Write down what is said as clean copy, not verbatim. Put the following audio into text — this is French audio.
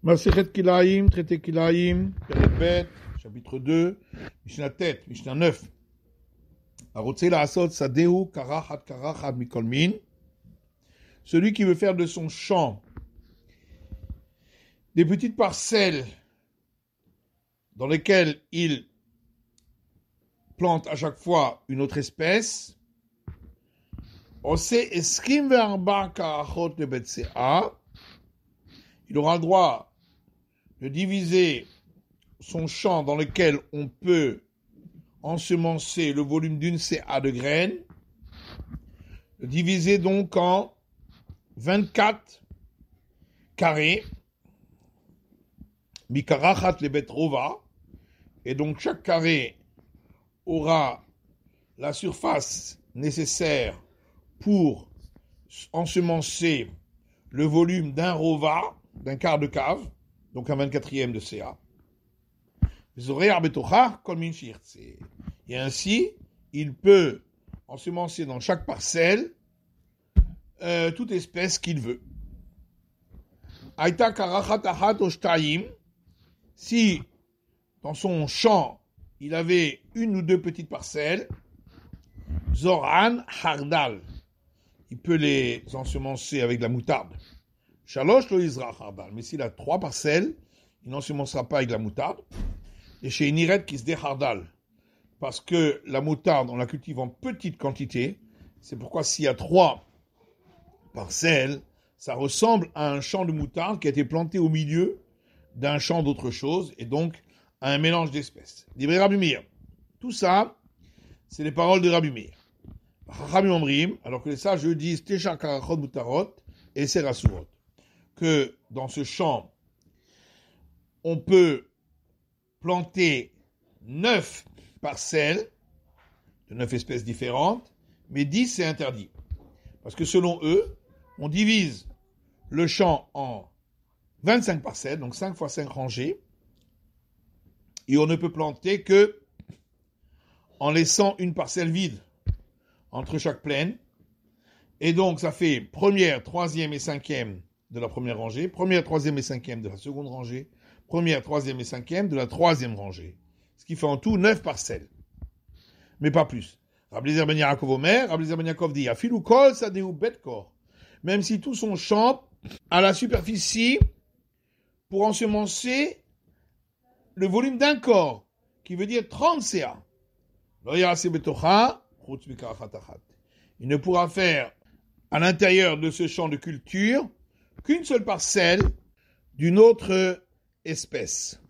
Masechet Kilaïm, traité Kilaïm, Perek Bet, chapitre 2, Mishnah Tet, Mishnah 9. Arotse la asot sadeu karachad mikol min. Celui qui veut faire de son champ des petites parcelles dans lesquelles il plante à chaque fois une autre espèce, il aura le droit de diviser son champ dans lequel on peut ensemencer le volume d'une CA de graines, de diviser donc en 24 carrés, mikarachat lebet rova, et donc chaque carré aura la surface nécessaire pour ensemencer le volume d'un rova, d'un quart de cave, donc un 24e de CA. Et ainsi, il peut ensemencer dans chaque parcelle toute espèce qu'il veut. Si dans son champ il avait une ou deux petites parcelles, Zoran Hardal, il peut les ensemencer avec de la moutarde. Shalosh lo Izra Hardal, mais s'il a 3 parcelles, il n'ensemencera pas avec la moutarde. Et chez Iniret qui se dé Hardal, parce que la moutarde, on la cultive en petite quantité, c'est pourquoi s'il y a 3 parcelles, ça ressemble à un champ de moutarde qui a été planté au milieu d'un champ d'autre chose, et donc à un mélange d'espèces. Divrei Rabbi Meir. Tout ça, c'est les paroles de Rabbi Meir. Chachamim Omrim, alors que les sages disent Tesha Karachot Mutarot et Serasurot, que dans ce champ, on peut planter 9 parcelles de 9 espèces différentes, mais 10 c'est interdit. Parce que selon eux, on divise le champ en 25 parcelles, donc 5 fois 5 rangées, et on ne peut planter que en laissant une parcelle vide entre chaque plaine. Et donc ça fait première, troisième et cinquième de la première rangée, première, troisième et cinquième de la seconde rangée, première, troisième et cinquième de la troisième rangée. Ce qui fait en tout 9 parcelles. Mais pas plus. Rabbi Eliezer ben Yaakov Omer, Rabbi Eliezer ben Yaakov dit, Afilu kol sadeu betkor. Même si tout son champ a la superficie pour ensemencer le volume d'un corps, qui veut dire 30 CA. Il ne pourra faire à l'intérieur de ce champ de culture qu'une seule parcelle d'une autre espèce.